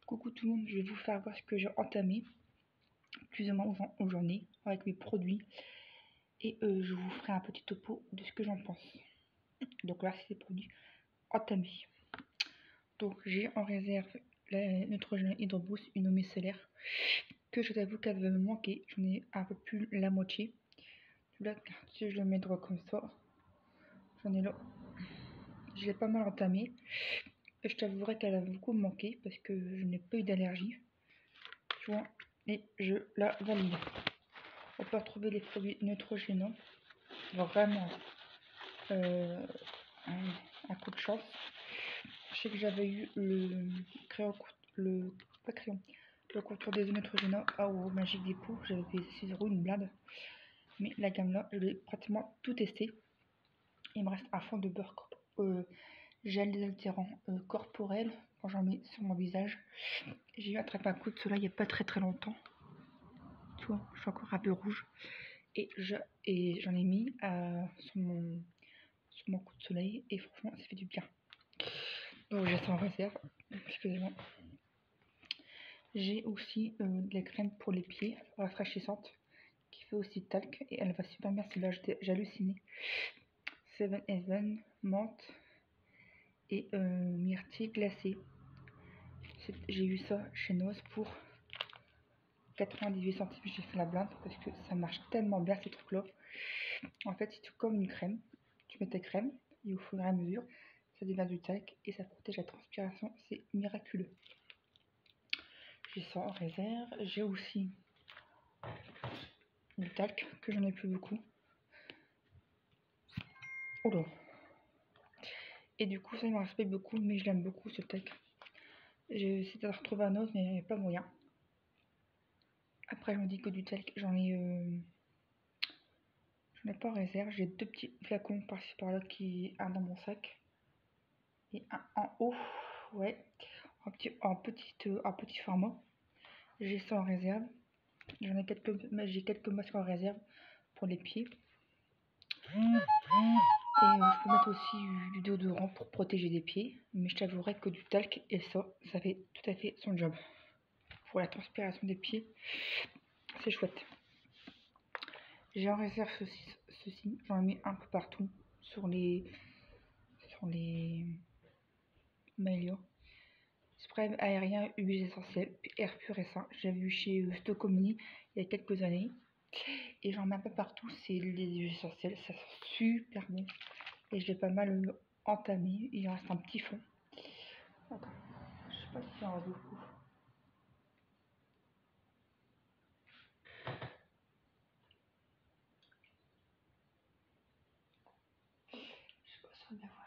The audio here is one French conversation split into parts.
Coucou tout le monde, je vais vous faire voir ce que j'ai entamé plus ou moins aujourd'hui avec mes produits et je vous ferai un petit topo de ce que j'en pense. Donc là c'est les produits entamés. Donc j'ai en réserve la Neutrogena Hydro Boost, une eau micellaire que je t'avoue qu'elle va me manquer. J'en ai un peu plus la moitié. Là si je le mets droit comme ça, j'en ai là. Je l'ai pas mal entamé. Et je t'avouerai qu'elle a beaucoup manqué parce que je n'ai pas eu d'allergie. Tu vois, et je la valide. On peut retrouver les produits Neutrogena. Vraiment un coup de chance. Je sais que j'avais eu le crayon, le contour des Neutrogena au Magique Dépôt. J'avais payé 6 € une blinde. Mais la gamme là, je l'ai pratiquement tout testé. Il me reste un fond de beurre gel désaltérant corporel quand j'en mets sur mon visage. J'ai eu attrapé un coup de soleil il n'y a pas très longtemps. Tu vois, je suis encore un peu rouge. Et j'en ai mis sur mon coup de soleil et franchement ça fait du bien. Donc j'ai ça en réserve. Excusez-moi. J'ai aussi de la crème pour les pieds rafraîchissante qui fait aussi talc et elle va super bien. Celle-là j'ai halluciné. Seven Heaven, menthe et myrtille glacée. J'ai eu ça chez Noz pour 98 centimes. J'ai fait la blinde parce que ça marche tellement bien ces trucs là. En fait c'est tout comme une crème. Tu mets ta crème et au fur et à mesure ça devient du talc et ça protège la transpiration. C'est miraculeux. J'ai ça en réserve. J'ai aussi du talc que j'en ai plus beaucoup. Oh là. Et du coup ça il m'en reste pas beaucoup mais je l'aime beaucoup ce talc. J'ai essayé de retrouver un autre mais il n'y a pas moyen. Après j'en dis que du talc. J'en ai pas en réserve. J'ai deux petits flacons par-ci par-là un dans mon sac. Et un en haut. Ouais. Un petit format. J'ai ça en réserve. J'ai quelques masques en réserve pour les pieds. Et je peux mettre aussi du déodorant pour protéger les pieds. Mais je t'avouerai que du talc et ça fait tout à fait son job. Pour la transpiration des pieds, c'est chouette. J'ai en réserve ceci. J'en ai mis un peu partout sur les maillots. Spray aérien, huile essentielle, air pur et sain. J'avais vu chez Stocomini il y a quelques années. Et j'en mets un peu partout. C'est les huiles essentielles. Ça sent super bon. Et je l'ai pas mal entamé. Il reste un petit fond. Attends. Je sais pas si y en a beaucoup. Je sais pas si on va voir.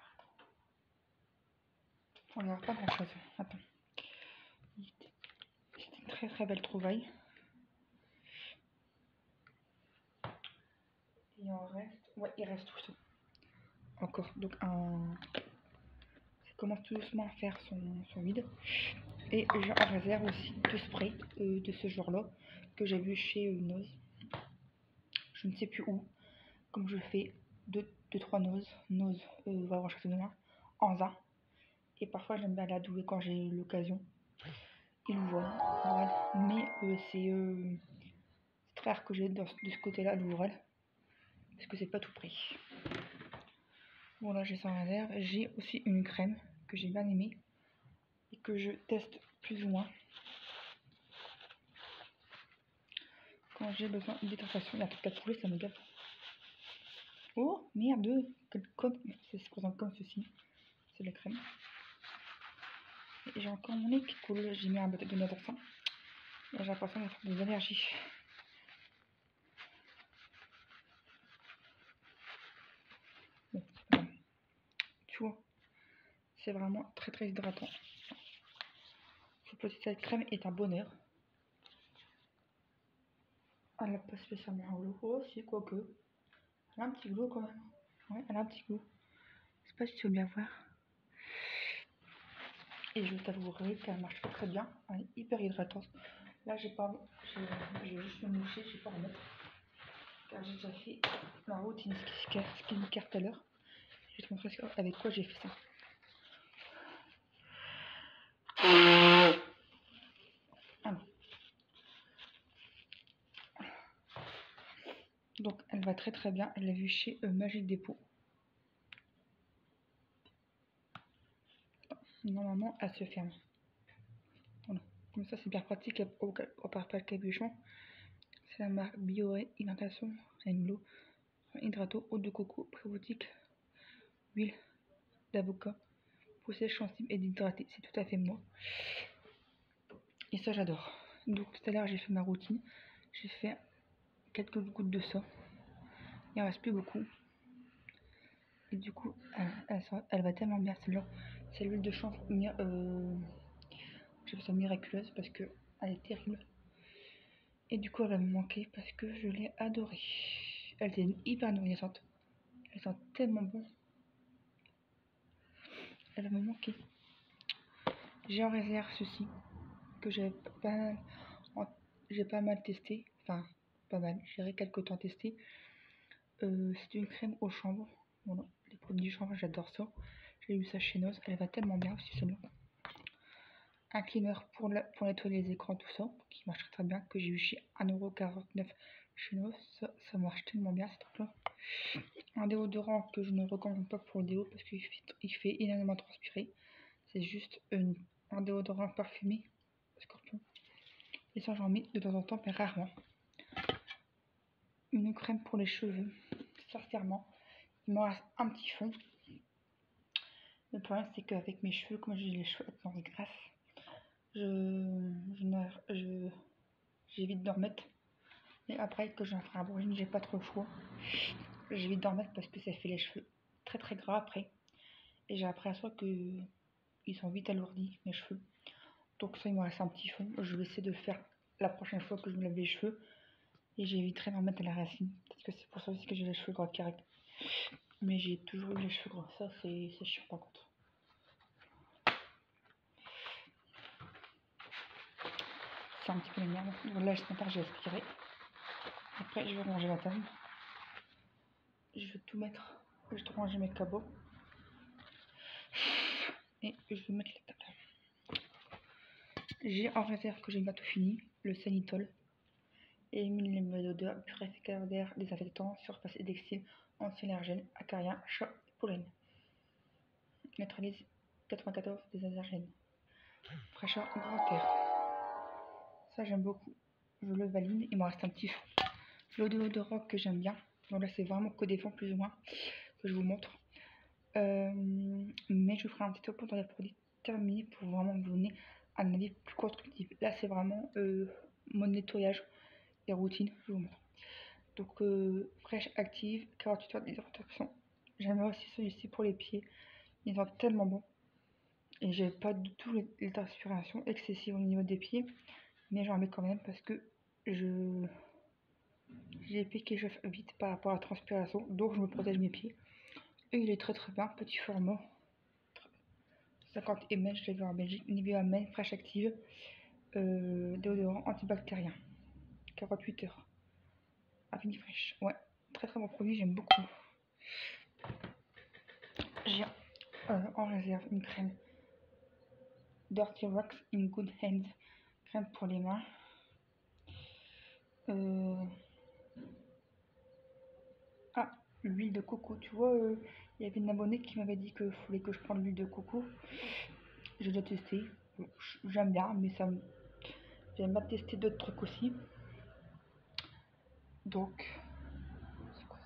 On ne voit pas grand chose. Attends. C'est une très belle trouvaille. Il en reste. Ouais, il reste tout ça. Encore. Donc ça commence tout doucement à faire son vide. Et j'ai en réserve aussi deux sprays de ce genre-là que j'ai vu chez Noz. Je ne sais plus où. Comme je fais 2-3 Noz va avoir château de là en zin. Et parfois j'aime bien la douer quand j'ai l'occasion. Il voit. Voilà. Mais c'est très rare que j'ai de ce côté-là l'ouvrage. Parce que c'est pas tout près. Bon là j'ai ça en réserve. J'ai aussi une crème que j'ai bien aimée. Et que je teste plus ou moins. Quand j'ai besoin d'hydratation. Il y a un truc à trouver, ça me gave. Oh merde, quel code. C'est ce qu'on comme ceci. C'est la crème. Et j'ai encore mon nez qui coule. J'ai mis un bâton de natation. Et j'ai l'impression d'avoir des allergies. Bon, c'est pas grave. Tu vois, c'est vraiment très hydratant. Cette petite crème est un bonheur. Elle n'a pas spécialement un glow. Oh si, quoique. Elle a un petit glow quand même. Ouais, elle a un petit goût. Je sais pas si tu veux bien voir. Et je t'avouerai qu'elle marche très bien. Elle est hyper hydratante. Là, j'ai juste me moucher, je vais pas en mettre. Car j'ai déjà fait la routine skincare tout à l'heure. Je vais te montrer avec quoi j'ai fait ça. Elle va très très bien. Je l'ai vue chez Magic Depot. Normalement, elle se ferme. Voilà. Comme ça, c'est bien pratique au parfait capuchon. C'est la marque Bioré Hydratation Anglo. Hydrato, eau de coco, probiotique, huile d'avocat, pour sèche sensible et d'hydrater. C'est tout à fait moi. Et ça, j'adore. Donc, tout à l'heure, j'ai fait ma routine. J'ai fait quelques gouttes de ça. Il en reste plus beaucoup. Et du coup, elle va tellement bien celle-là. C'est l'huile de chanvre je fais ça miraculeuse parce que elle est terrible. Et du coup, elle va me manquer parce que je l'ai adorée. Elle était hyper nourrissante. Elle sent tellement bon. Elle va me manquer. J'ai en réserve ceci que j'ai pas mal testé. Enfin, pas mal. J'ai quelques temps testé. C'est une crème au chanvre. Voilà, les produits du chanvre, j'adore ça. J'ai eu ça chez Noz. Elle va tellement bien aussi celle-là. Un cleaner pour nettoyer les écrans, tout ça, qui marche très bien, que j'ai eu chez 1,49€ chez Noz. Ça marche tellement bien, ce truc-là. Un déodorant que je ne recommande pas pour le déo parce qu'il fait énormément transpirer. C'est juste un déodorant parfumé, Scorpion. Et ça, j'en mets de temps en temps, mais rarement. Une crème pour les cheveux, sincèrement. Il m'en reste un petit fond. Le problème, c'est qu'avec mes cheveux, comme j'ai les cheveux dans les grasses, j'évite d'en remettre. Et après, que j'en ferai un brushing, j'ai pas trop le choix. J'évite d'en remettre parce que ça fait les cheveux très très gras après. Et j'ai appris à soi que ils sont vite alourdis, mes cheveux. Donc ça, il me reste un petit fond. Je vais essayer de le faire la prochaine fois que je me lave les cheveux. Et j'éviterai d'en mettre à la racine. Parce que c'est pour ça aussi que j'ai les cheveux gras carrés. Mais j'ai toujours eu les cheveux gras. Ça, c'est chiant par contre. C'est un petit peu la merde. Donc là, ce matin, j'ai aspiré. Après, je vais ranger la table. Je vais tout mettre. Je vais ranger mes cabots. Et je vais mettre la table. J'ai en réserve que j'ai bientôt fini. Le Sanitol. Élimine l'odeur, purificateur d'air, désinfectant, surface édexile, anti-allergène, acarien, chat et pollen. Neutralise 94 des allergènes. Fraîcheur grand air. Ça, j'aime beaucoup. Je le valide. Il m'en reste un petit fond. L'eau de rock que j'aime bien. Donc là, c'est vraiment que des fonds plus ou moins que je vous montre. Mais je vous ferai un petit topo dans les produits terminés pour vraiment vous donner un avis plus constructif. Là, c'est vraiment mon nettoyage et routine. Je vous montre. Donc, fraîche active, 48 heures d'hydratation. J'aimerais aussi celui-ci pour les pieds. Ils sont tellement bons. Et j'ai pas du tout les transpirations excessives au niveau des pieds. Mais j'en mets quand même parce que j'ai les pieds qui chauffent vite par rapport à la transpiration. Donc, je me protège mes pieds. Et il est très très bien. Petit format. 50 ml, je l'ai vu en Belgique. Nivea Men, fraîche active. Déodorant antibactérien. 48 heures. Infini fraîche. Ouais, très très bon produit, j'aime beaucoup. J'ai en réserve une crème Dirty Rocks in Good Hands. Crème pour les mains. Ah, l'huile de coco. Tu vois, il y avait une abonnée qui m'avait dit qu'il fallait que je prenne l'huile de coco. J'ai déjà testé. J'aime bien, mais j'aime bien tester d'autres trucs aussi. Donc, c'est quoi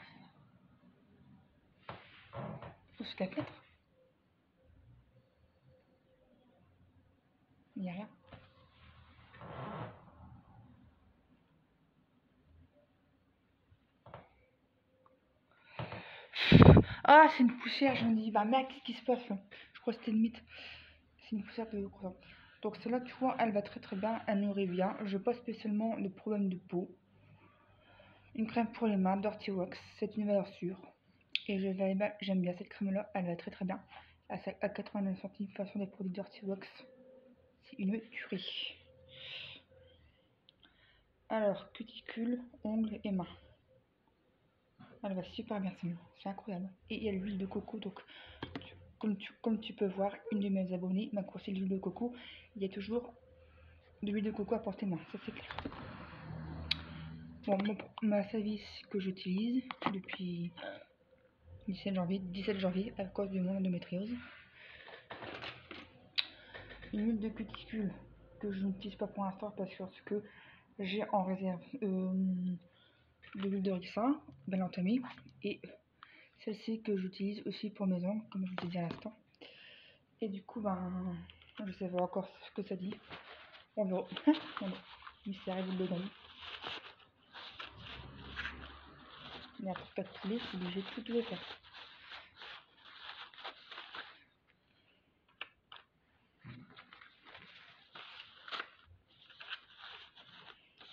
ça? Faut se la mettre. Il n'y a rien. Ah, c'est une poussière. Je me dis, bah mec, qu'est-ce qui se passe là? Je crois que c'était une mythe. C'est une poussière de croissant. Donc celle-là, tu vois, elle va très très bien. Elle nourrit bien. Je n'ai pas spécialement de problème de peau. Une crème pour les mains, Dirty Wax. C'est une valeur sûre. Et j'aime bien cette crème-là. Elle va très très bien. À 89 centimes façon des produits Dirty Wax. C'est une tuerie. Alors, cuticule, ongles et mains. Elle va super bien celle-là. C'est incroyable. Et il y a l'huile de coco. Donc, comme tu peux voir, une de mes abonnées m'a conseillé l'huile de coco. Il y a toujours de l'huile de coco à portée de main, ça c'est clair. Bon, ma service que j'utilise depuis 17 janvier à cause de mon endométriose. Une huile de cuticule que je n'utilise pas pour l'instant parce que j'ai en réserve de l'huile de ricin, bien entamée, et celle-ci que j'utilise aussi pour mes ongles, comme je vous ai dit à l'instant. Et du coup, ben, je sais pas encore ce que ça dit. On verra. Mystère vous le donne. Mais après 4 poulet, c'est obligé de tout le faire.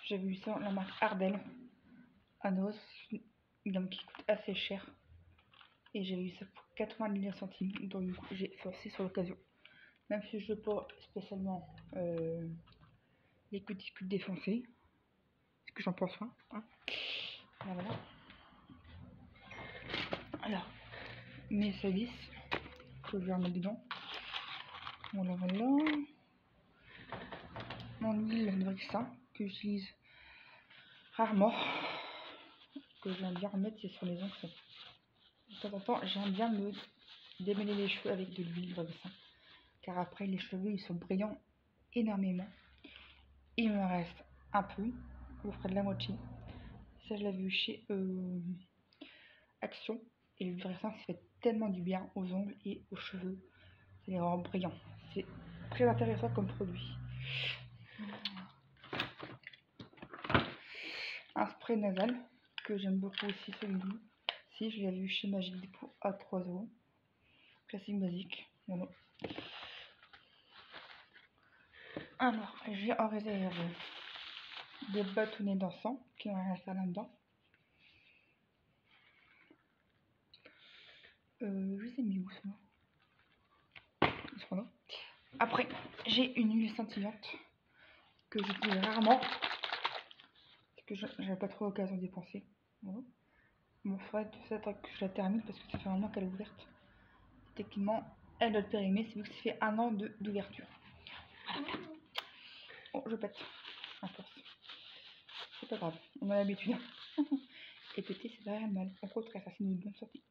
J'avais vu ça la marque Ardell à Noz, une gamme qui coûte assez cher. Et j'ai eu ça pour 90 centimes. Donc du coup, j'ai forcé sur l'occasion. Même si je veux pas spécialement les cuticules défoncées. Ce que j'en pense pas. Hein. Voilà. Alors, mes services que je vais remettre dedans. Voilà. Mon huile de ricin que j'utilise rarement. Que j'aime bien remettre, c'est sur les ongles. De temps en temps, j'aime bien me démêler les cheveux avec de l'huile de ricin. Car après, les cheveux, ils sont brillants énormément. Il me reste un peu, je ferai de la moitié. Ça, je l'avais vu chez Action. Et l'huile de ricin, ça fait tellement du bien aux ongles et aux cheveux. C'est vraiment brillant. C'est très intéressant comme produit. Un spray nasal que j'aime beaucoup aussi, celui-là. Si, je l'ai vu chez Magic Depot à 3 €. Classique basique. Voilà. Alors, j'ai en réserve des bâtonnets d'encens qui ont rien à faire là-dedans. Je les ai mis où ça? Après, j'ai une huile scintillante que j'utilise rarement parce que j'avais pas trop l'occasion d'y penser. Voilà. Mon frère, ça que je la termine parce que ça fait un an qu'elle est ouverte. Techniquement, elle doit le périmer, c'est vu que ça fait un an d'ouverture. Oh, je pète à force. C'est pas grave, on a l'habitude. Et péter, c'est pas rien de mal. Au contraire, ça c'est une bonne sortie.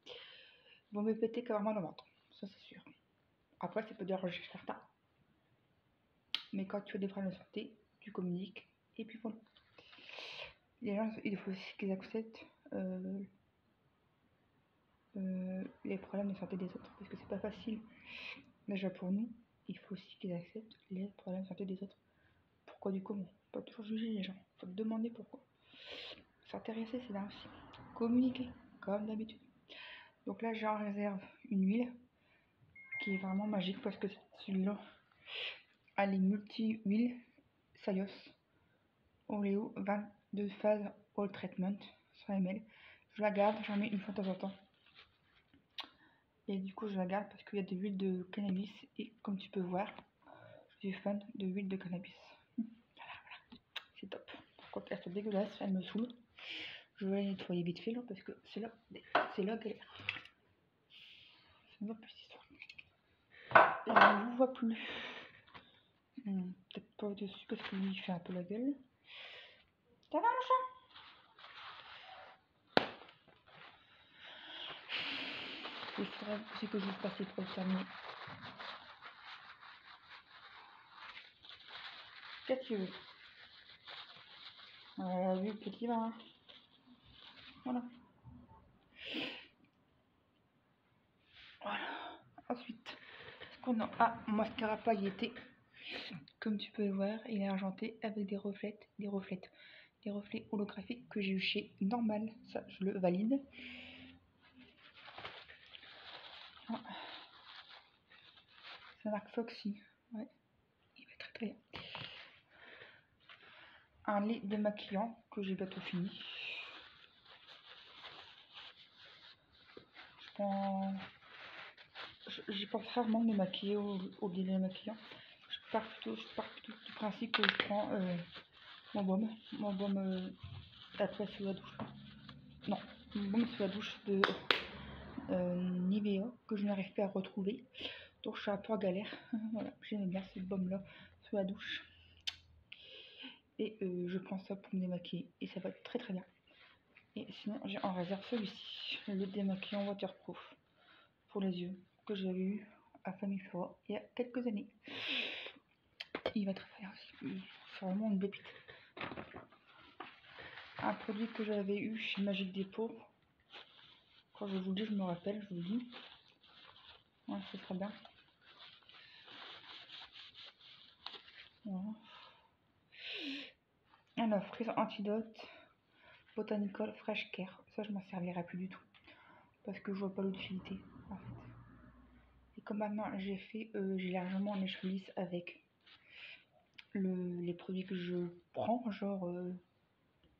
Vaut mieux péter qu'avoir mal au ventre, ça c'est sûr. Après, ça peut déranger certains. Mais quand tu as des problèmes de santé, tu communiques. Et puis voilà. Les gens, il faut aussi qu'ils acceptent les problèmes de santé des autres. Parce que c'est pas facile. Déjà pour nous, il faut aussi qu'ils acceptent les problèmes de santé des autres. Pourquoi du comment? Pas toujours juger les gens. Faut te demander pourquoi. S'intéresser, c'est là aussi. Communiquer, comme d'habitude. Donc là, j'ai en réserve une huile qui est vraiment magique parce que celui-là, elle est multi-huile Sayos Oreo 22 phases All Treatment 100 ml. Je la garde, j'en mets une fois de temps en temps. Et du coup, je la garde parce qu'il y a de l'huile de cannabis et comme tu peux voir, je suis fan de l'huile de cannabis. Voilà. C'est top. Par contre, elle est dégueulasse, elle me saoule. Je vais la nettoyer vite fait là parce que c'est là qu'elle est. Ça ne va plus cette histoire. Je ne vous vois plus. Peut-être pas dessus parce que lui il fait un peu la gueule. Ça va mon chat? Il faudrait aussi que je vous passe pour le terminer. Qu'est-ce que tu veux? Vu le petit va. Voilà. Voilà. Ensuite, ce qu'on a? Ah, mascara pailleté. Comme tu peux le voir, il est argenté avec des reflets holographiques que j'ai eu chez Normal. Ça, je le valide. Ah. Ça marque Foxy. Ouais. Il va très très bien. Un lait démaquillant que j'ai bientôt fini. J'y pense rarement de me maquiller au lait démaquillant. Je pars plutôt du principe que je prends mon baume après sous la douche. Non, mon baume sous la douche Nivea que je n'arrive pas à retrouver. Donc je suis un peu en galère. Voilà, j'aime bien cette baume-là sous la douche. Et je prends ça pour me démaquiller. Et ça va très très bien. Et sinon, j'ai en réserve celui-ci. Le démaquillant waterproof pour les yeux que j'avais eu à Famille Flora il y a quelques années. Il va très bien aussi. C'est vraiment une pépite. Un produit que j'avais eu chez Magique Dépôt. Quand je vous le dis, je me rappelle, je vous le dis. Ouais, c'est très bien. Voilà. Alors, frise antidote, Botanical Fresh Care. Ça, je m'en servirai plus du tout. Parce que je vois pas l'utilité, en fait. Et comme maintenant, j'ai largement les cheveux lisses avec les produits que je prends. Genre,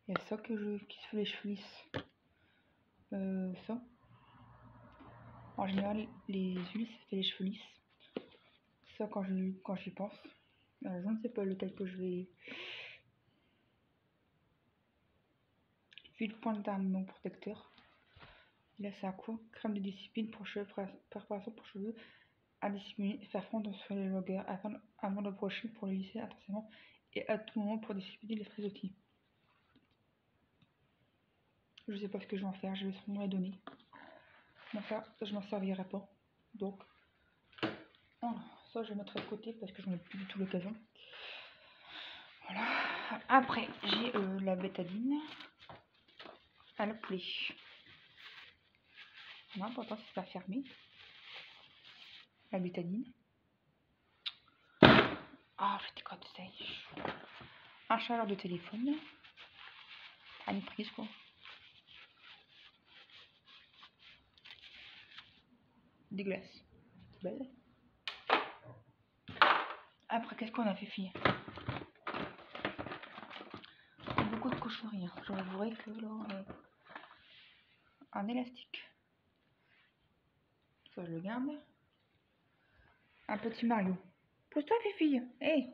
il y a ça qui se fait les cheveux lisses. Ça. En général, les huiles, ça fait les cheveux lisses. Ça, quand j'y pense. Je ne sais pas lequel que je vais. Huile pointe d'armement protecteur. Là, c'est à quoi? Crème de discipline pour cheveux, préparation pour cheveux à dissimuler, faire fondre sur les longueurs avant de brocher pour les lisser intensément et à tout moment pour dissimuler les frisottis. Je sais pas ce que je vais en faire, je vais sûrement la donner. Je m'en servirai pas. Donc, voilà, ça je mettrai de côté parce que je n'en ai plus du tout l'occasion. Voilà. Après, j'ai la bétadine à la poulet. Non, pourtant c'est pas fermé. La bétadine. Ah, j'étais comme ça. Un chaleur de téléphone. À une prise quoi. Des glaces. Belle. Après, qu'est-ce qu'on a fait finir? Beaucoup de cochonneries. Hein. Je avouerai que là, un élastique. Ça, je le garde. Un petit Mario. Pousse-toi, Fifi. Hé,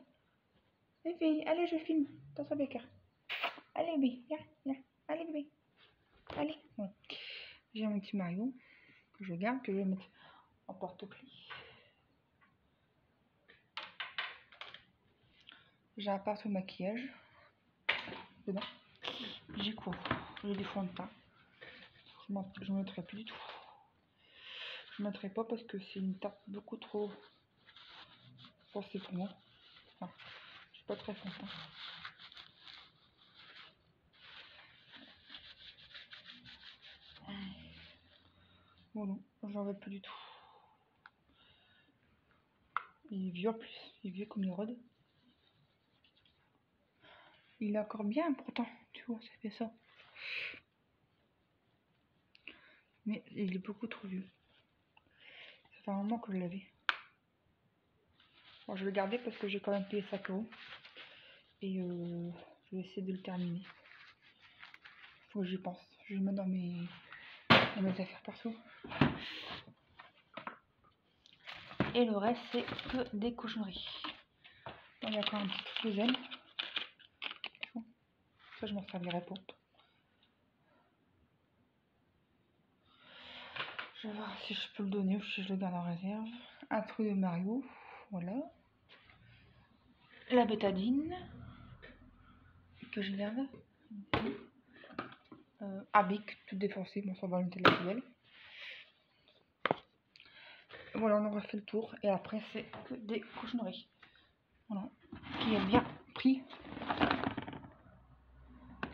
Fifi, allez, je filme. Dans son bécard. Allez, bébé, viens, viens. Allez, bébé. Allez. Ouais. J'ai mon petit Mario que je garde, que je vais mettre en porte-clés. J'ai un pinceau maquillage dedans. J'ai quoi? J'ai des fonds de teint. Je ne mettrai plus du tout. Je ne mettrai pas parce que c'est une teinte beaucoup trop pensée pour moi. Enfin, je suis pas très fond de teint. Bon non, j'en veux plus du tout. Il est vieux en plus, il est vieux comme les rods. Il est encore bien pourtant, tu vois, ça fait ça. Mais il est beaucoup trop vieux. Ça fait un moment que je l'avais. Bon, je vais le garder parce que j'ai quand même payé 5 €. Et je vais essayer de le terminer. Faut que j'y pense. Je le mets dans mes affaires perso. Et le reste, c'est que des cochonneries. Bon, il y a quand même un petit truc de zen. Ça, je m'en servirai pas. Je vais voir si je peux le donner ou si je le garde en réserve. Un truc de Mario. Voilà. La bétadine. Que je garde. Abic, tout défoncé. Bon, ça va le mettre de la poubelle. Voilà, on aura fait le tour. Et après, c'est que des cochonneries. Voilà. Qui a bien pris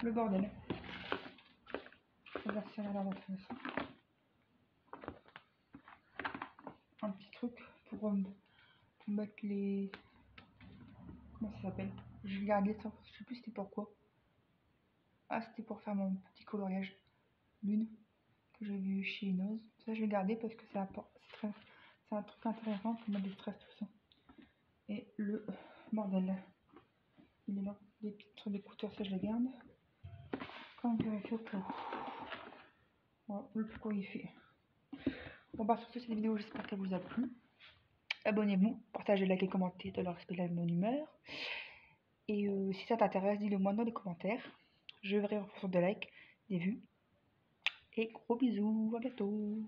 le bordel. Regarde si elle a l'air d'intéressant. Un petit truc pour mettre les... Comment ça s'appelle? Je vais garder ça. Je sais plus c'était pourquoi. Ah, c'était pour faire mon petit coloriage lune que j'ai vu chez Inose. Ça, je vais garder parce que c'est un truc intéressant pour mettre des stress, tout ça. Et le bordel, il est là. Des petits trucs d'écouteurs, ça, je les garde. Quand on vérifie au cas où. Voilà, le pourquoi il fait. Bon, bah, sur ce, cette vidéo, j'espère qu'elle vous a plu. Abonnez-vous, partagez, likez, commentez, de leur respect de mon humeur. Et si ça t'intéresse, dis-le moi dans les commentaires. Je verrai en fonction des likes, des vues. Et gros bisous, à bientôt.